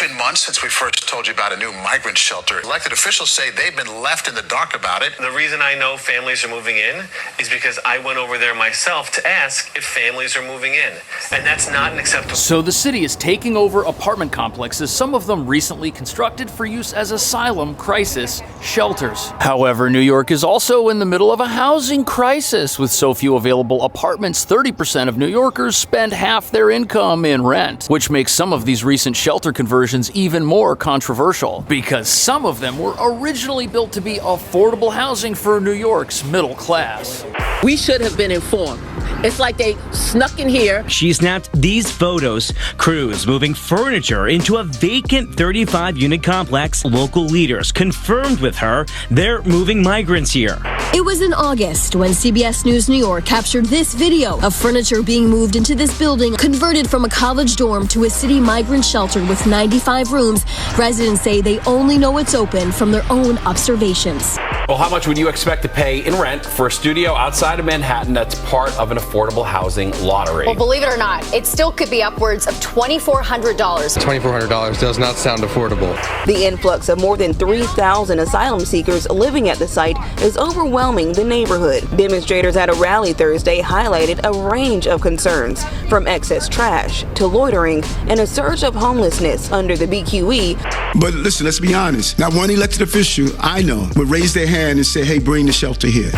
been months since we first told you about a new migrant shelter. Elected officials say they've been left in the dark about it. The reason I know families are moving in is because I went over there myself to ask if families are moving in. And that's not an acceptable. So the city is taking over apartment complexes, some of them recently constructed for use as asylum crisis shelters. However, New York is also in the middle of a housing crisis. With so few available apartments, 30% of New Yorkers spend half their income in rent, which makes some of these recent shelter conversions even more controversial, because some of them were originally built to be affordable housing for New York's middle class. We should have been informed. It's like they snuck in here. She snapped these photos. Crews moving furniture into a vacant 35-unit complex. Local leaders confirmed with her they're moving migrants here. It was in August when CBS News New York captured this video of furniture being moved into this building, converted from a college dorm to a city migrant shelter with 95 rooms. Residents say they only know it's open from their own observations. Well, how much would you expect to pay in rent for a studio outside of Manhattan that's part of an affordable housing lottery? Well, believe it or not, it still could be upwards of $2,400. $2,400 does not sound affordable. The influx of more than 3,000 asylum seekers living at the site is overwhelming the neighborhood. Demonstrators at a rally Thursday highlighted a range of concerns, from excess trash to loitering and a surge of homelessness under the BQE. But listen, let's be honest. Not one elected official I know would raise their hand and say, hey, bring the shelter here.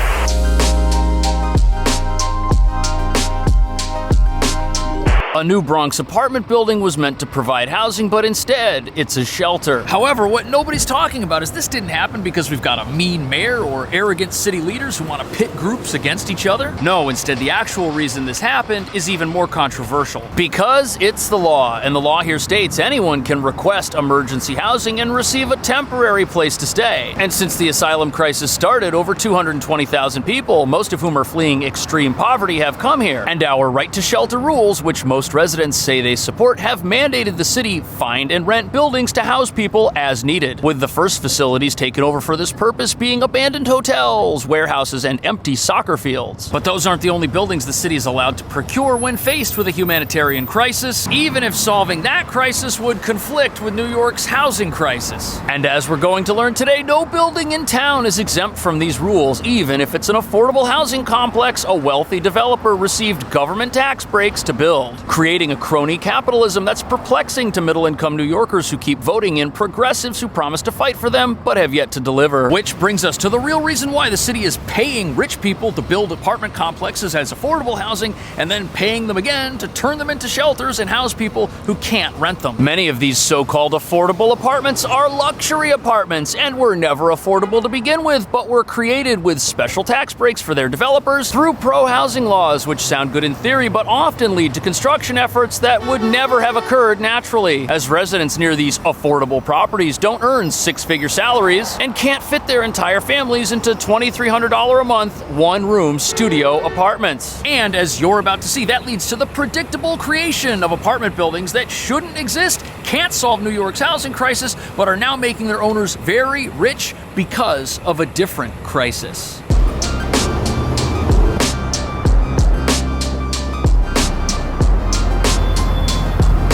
A new Bronx apartment building was meant to provide housing, but instead, it's a shelter. However, what nobody's talking about is this didn't happen because we've got a mean mayor or arrogant city leaders who want to pit groups against each other. No, instead, the actual reason this happened is even more controversial. Because it's the law, and the law here states anyone can request emergency housing and receive a temporary place to stay. And since the asylum crisis started, over 220,000 people, most of whom are fleeing extreme poverty, have come here. And our right to shelter rules, which most residents say they support, have mandated the city find and rent buildings to house people as needed, with the first facilities taken over for this purpose being abandoned hotels, warehouses, and empty soccer fields. But those aren't the only buildings the city is allowed to procure when faced with a humanitarian crisis, even if solving that crisis would conflict with New York's housing crisis. And as we're going to learn today, no building in town is exempt from these rules, even if it's an affordable housing complex a wealthy developer received government tax breaks to build, creating a crony capitalism that's perplexing to middle-income New Yorkers who keep voting in progressives who promise to fight for them but have yet to deliver. Which brings us to the real reason why the city is paying rich people to build apartment complexes as affordable housing and then paying them again to turn them into shelters and house people who can't rent them. Many of these so-called affordable apartments are luxury apartments and were never affordable to begin with, but were created with special tax breaks for their developers through pro-housing laws, which sound good in theory but often lead to construction efforts that would never have occurred naturally, as residents near these affordable properties don't earn six-figure salaries and can't fit their entire families into $2,300 a month, one-room studio apartments. And as you're about to see, that leads to the predictable creation of apartment buildings that shouldn't exist, can't solve New York's housing crisis, but are now making their owners very rich because of a different crisis.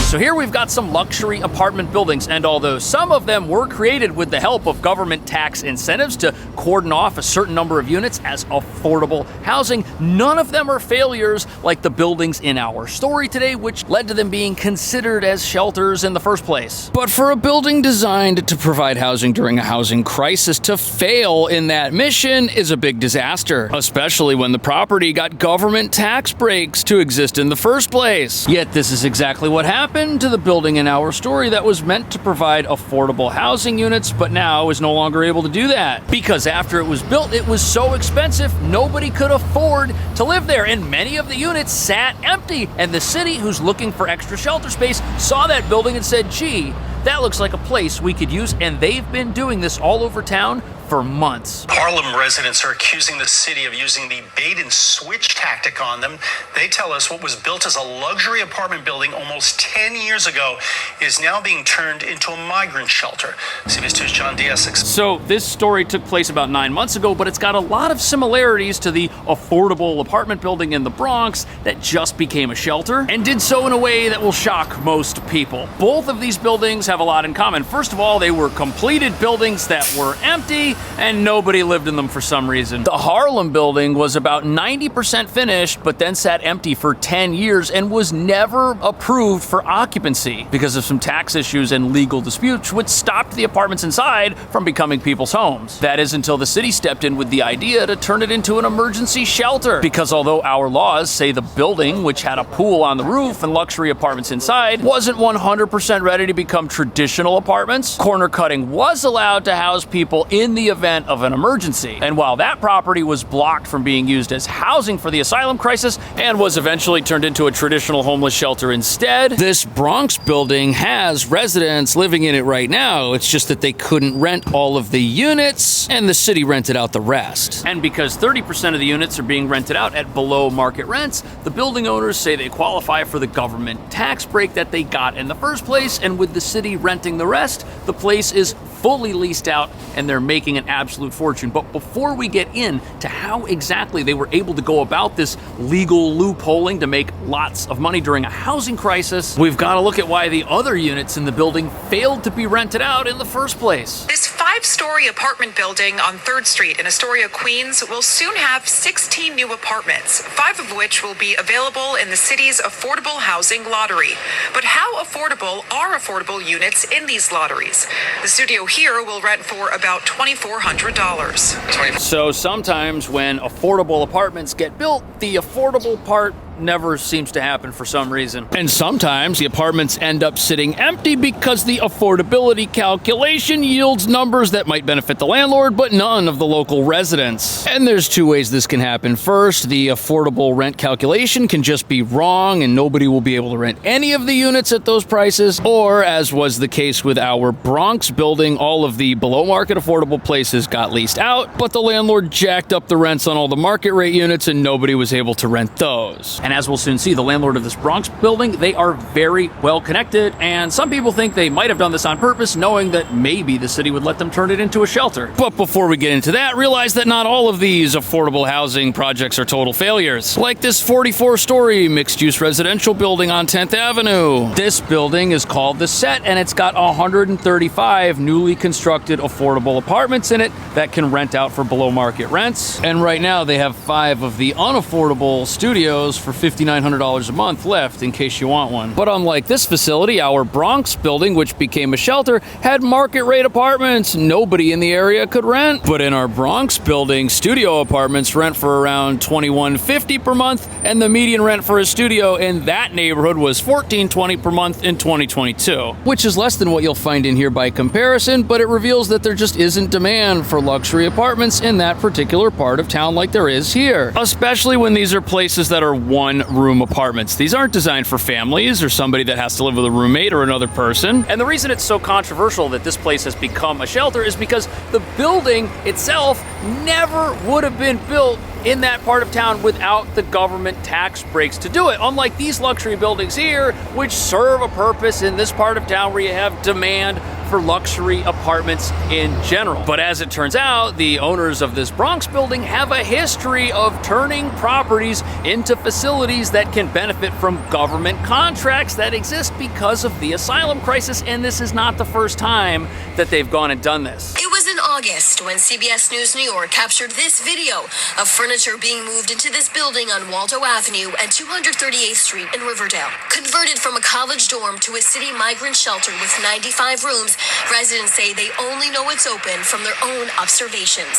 So here we've got some luxury apartment buildings, and although some of them were created with the help of government tax incentives to cordon off a certain number of units as affordable housing, none of them are failures like the buildings in our story today, which led to them being considered as shelters in the first place. But for a building designed to provide housing during a housing crisis to fail in that mission is a big disaster, especially when the property got government tax breaks to exist in the first place. Yet this is exactly what happened to the building in our story that was meant to provide affordable housing units, but now is no longer able to do that. Because after it was built, it was so expensive, nobody could afford to live there, and many of the units sat empty. And the city, who's looking for extra shelter space, saw that building and said, gee, that looks like a place we could use, and they've been doing this all over town for months. Harlem residents are accusing the city of using the bait and switch tactic on them. They tell us what was built as a luxury apartment building almost 10 years ago is now being turned into a migrant shelter. CBS 2's John Diaz. So this story took place about 9 months ago, but it's got a lot of similarities to the affordable apartment building in the Bronx that just became a shelter and did so in a way that will shock most people. Both of these buildings have a lot in common. First of all, they were completed buildings that were empty and nobody lived in them for some reason. The Harlem building was about 90% finished, but then sat empty for 10 years and was never approved for occupancy because of some tax issues and legal disputes, which stopped the apartments inside from becoming people's homes. That is until the city stepped in with the idea to turn it into an emergency shelter. Because although our laws say the building, which had a pool on the roof and luxury apartments inside, wasn't 100% ready to become traditional apartments, corner cutting was allowed to house people in the event of an emergency. And while that property was blocked from being used as housing for the asylum crisis and was eventually turned into a traditional homeless shelter instead, this Bronx building has residents living in it right now. It's just that they couldn't rent all of the units and the city rented out the rest. And because 30% of the units are being rented out at below market rents, the building owners say they qualify for the government tax break that they got in the first place, and with the city renting the rest, the place is fully leased out and they're making an absolute fortune. But before we get into how exactly they were able to go about this legal loopholing to make lots of money during a housing crisis, we've got to look at why the other units in the building failed to be rented out in the first place. This 5-story apartment building on 3rd Street in Astoria, Queens will soon have 16 new apartments, 5 of which will be available in the city's affordable housing lottery. But how affordable are affordable units in these lotteries? The studio here will rent for about $2,400. So sometimes when affordable apartments get built, the affordable part never seems to happen for some reason. And sometimes the apartments end up sitting empty because the affordability calculation yields numbers that might benefit the landlord, but none of the local residents. And there's 2 ways this can happen. First, the affordable rent calculation can just be wrong and nobody will be able to rent any of the units at those prices. Or, as was the case with our Bronx building, all of the below market affordable places got leased out, but the landlord jacked up the rents on all the market rate units and nobody was able to rent those. And as we'll soon see, the landlord of this Bronx building, they are very well connected, and some people think they might have done this on purpose, knowing that maybe the city would let them turn it into a shelter. But before we get into that, realize that not all of these affordable housing projects are total failures. Like this 44-story mixed-use residential building on 10th Avenue. This building is called The Set, and it's got 135 newly constructed affordable apartments in it that can rent out for below market rents. And right now they have 5 of the unaffordable studios for $5,900 a month left in case you want one. But unlike this facility, our Bronx building, which became a shelter, had market rate apartments nobody in the area could rent. But in our Bronx building, studio apartments rent for around $2,150 per month, and the median rent for a studio in that neighborhood was $1,420 per month in 2022, which is less than what you'll find in here by comparison, but it reveals that there just isn't demand for luxury apartments in that particular part of town like there is here, especially when these are places that are one-room apartments. These aren't designed for families or somebody that has to live with a roommate or another person. And the reason it's so controversial that this place has become a shelter is because the building itself never would have been built in that part of town without the government tax breaks to do it. Unlike these luxury buildings here, which serve a purpose in this part of town where you have demand for luxury apartments in general. But as it turns out, the owners of this Bronx building have a history of turning properties into facilities that can benefit from government contracts that exist because of the asylum crisis, and this is not the first time that they've gone and done this. It was in August when CBS News New York captured this video of furniture being moved into this building on Waldo Avenue and 238th Street in Riverdale. Converted from a college dorm to a city migrant shelter with 95 rooms, residents say they only know it's open from their own observations.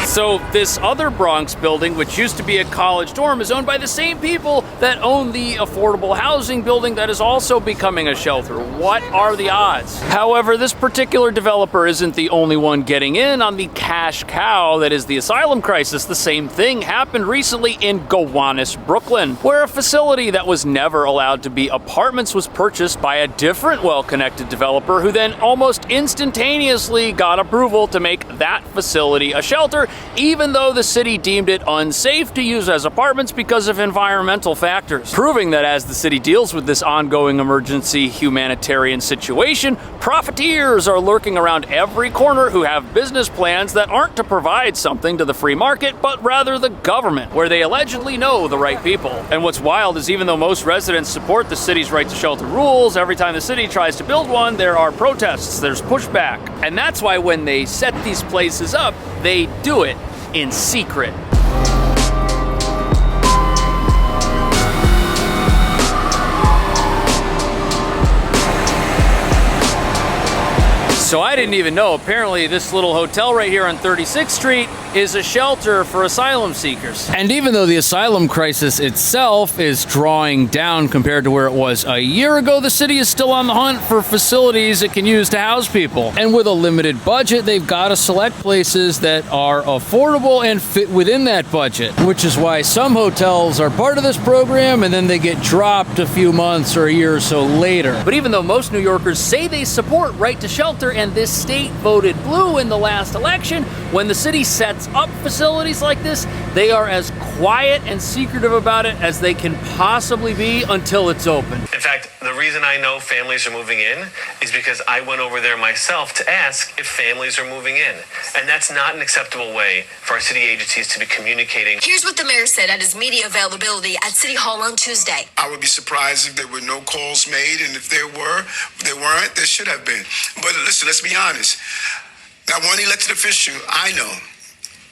So this other Bronx building, which used to be a college dorm, is owned by the same people that own the affordable housing building that is also becoming a shelter. What are the odds? However, this particular developer isn't the only one getting in on the cash cow that is the asylum crisis. The same thing happened recently in Gowanus, Brooklyn, where a facility that was never allowed to be apartments was purchased by a different well-connected developer developer who then almost instantaneously got approval to make that facility a shelter, even though the city deemed it unsafe to use as apartments because of environmental factors. Proving that as the city deals with this ongoing emergency humanitarian situation, profiteers are lurking around every corner who have business plans that aren't to provide something to the free market, but rather the government, where they allegedly know the right people. And what's wild is even though most residents support the city's right to shelter rules, every time the city tries to build one, there are protests, there's pushback. And that's why when they set these places up, they do it in secret. So I didn't even know, apparently this little hotel right here on 36th Street is a shelter for asylum seekers. And even though the asylum crisis itself is drawing down compared to where it was a year ago, the city is still on the hunt for facilities it can use to house people. And with a limited budget, they've got to select places that are affordable and fit within that budget, which is why some hotels are part of this program and then they get dropped a few months or a year or so later. But even though most New Yorkers say they support right to shelter, and this state voted blue in the last election, when the city sets up facilities like this, they are as quiet and secretive about it as they can possibly be until it's open. In fact, the reason I know families are moving in is because I went over there myself to ask if families are moving in. And that's not an acceptable way for our city agencies to be communicating. Here's what the mayor said at his media availability at City Hall on Tuesday. I would be surprised if there were no calls made, and if there weren't, there should have been. But listen, let's be honest. Not one elected official I know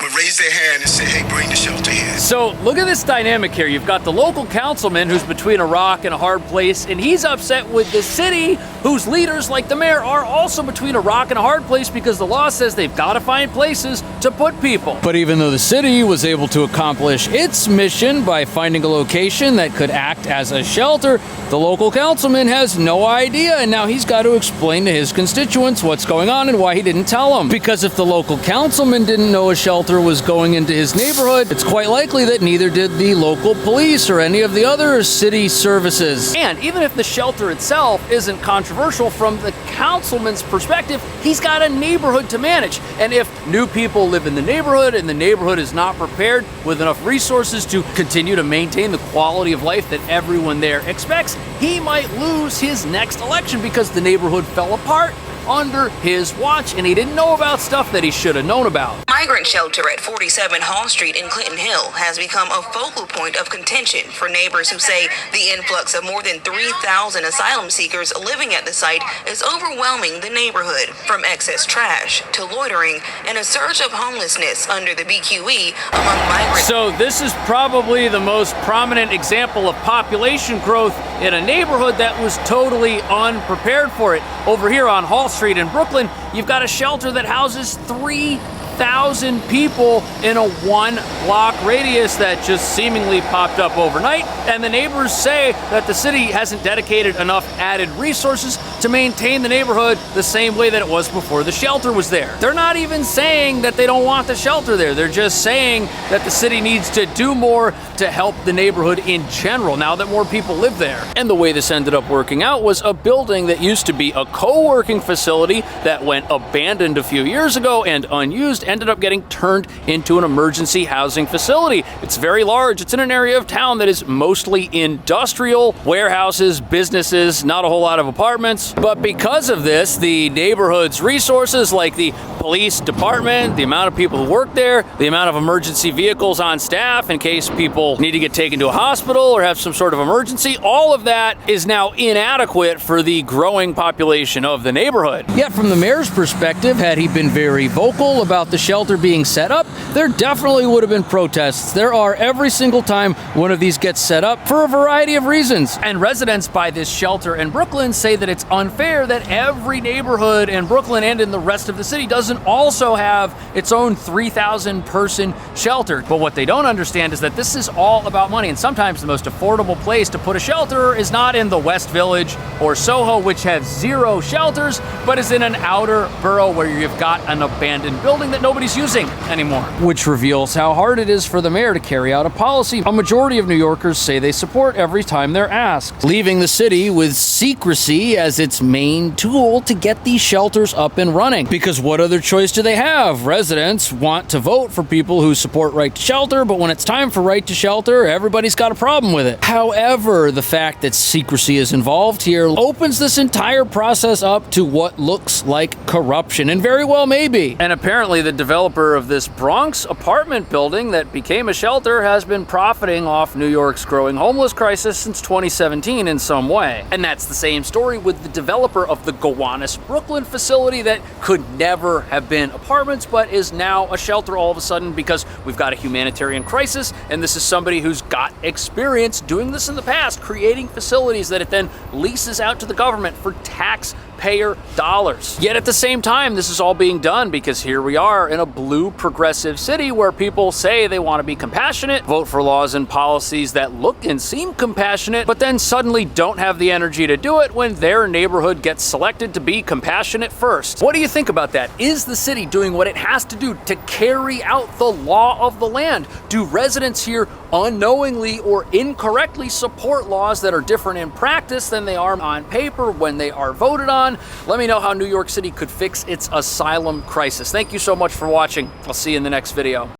would raise their hand and say, hey, bring the shelter here. So look at this dynamic here. You've got the local councilman who's between a rock and a hard place, and he's upset with the city, whose leaders, like the mayor, are also between a rock and a hard place because the law says they've got to find places to put people. But even though the city was able to accomplish its mission by finding a location that could act as a shelter, the local councilman has no idea, and now he's got to explain to his constituents what's going on and why he didn't tell them. Because if the local councilman didn't know a shelter was going into his neighborhood, it's quite likely that neither did the local police or any of the other city services. And even if the shelter itself isn't controversial from the councilman's perspective, he's got a neighborhood to manage. And if new people live in the neighborhood and the neighborhood is not prepared with enough resources to continue to maintain the quality of life that everyone there expects, he might lose his next election because the neighborhood fell apart under his watch and he didn't know about stuff that he should have known about. Migrant shelter at 47 Hall Street in Clinton Hill has become a focal point of contention for neighbors who say the influx of more than 3,000 asylum seekers living at the site is overwhelming the neighborhood, from excess trash to loitering and a surge of homelessness under the BQE among migrants. So this is probably the most prominent example of population growth in a neighborhood that was totally unprepared for it. Over here on Hall Street in Brooklyn, you've got a shelter that houses 3,000 people in a 1-block radius that just seemingly popped up overnight, and the neighbors say that the city hasn't dedicated enough added resources to maintain the neighborhood the same way that it was before the shelter was there. They're not even saying that they don't want the shelter there. They're just saying that the city needs to do more to help the neighborhood in general now that more people live there. And the way this ended up working out was a building that used to be a co-working facility that went abandoned a few years ago and unused ended up getting turned into an emergency housing facility. It's very large. It's in an area of town that is mostly industrial, warehouses, businesses, not a whole lot of apartments. But because of this, the neighborhood's resources, like the police department, the amount of people who work there, the amount of emergency vehicles on staff in case people need to get taken to a hospital or have some sort of emergency, all of that is now inadequate for the growing population of the neighborhood. Yet from the mayor's perspective, had he been very vocal about the shelter being set up, there definitely would have been protests. There are every single time one of these gets set up for a variety of reasons. And residents by this shelter in Brooklyn say that it's unfair that every neighborhood in Brooklyn and in the rest of the city doesn't also have its own 3,000 person shelter. But what they don't understand is that this is all about money, and sometimes the most affordable place to put a shelter is not in the West Village or Soho, which have 0 shelters, but is in an outer borough where you've got an abandoned building that nobody's using anymore. Which reveals how hard it is for the mayor to carry out a policy a majority of New Yorkers say they support every time they're asked, leaving the city with secrecy as its main tool to get these shelters up and running. Because what other choice do they have? Residents want to vote for people who support right to shelter, but when it's time for right to shelter, everybody's got a problem with it. However, the fact that secrecy is involved here opens this entire process up to what looks like corruption, and very well may be. And apparently the developer of this Bronx apartment building that became a shelter has been profiting off New York's growing homeless crisis since 2017 in some way. And that's the same story with the developer of the Gowanus Brooklyn facility that could never have been apartments but is now a shelter all of a sudden because we've got a humanitarian crisis, and this is somebody who's got experience doing this in the past, creating facilities that it then leases out to the government for taxpayer dollars. Yet at the same time, this is all being done because here we are in a blue progressive city where people say they want to be compassionate, vote for laws and policies that look and seem compassionate, but then suddenly don't have the energy to do it when their neighborhood gets selected to be compassionate first. What do you think about that? Is the city doing what it has to do to carry out the law of the land? Do residents here unknowingly or incorrectly support laws that are different in practice than they are on paper when they are voted on? Let me know how New York City could fix its asylum crisis. Thank you so much for watching. I'll see you in the next video.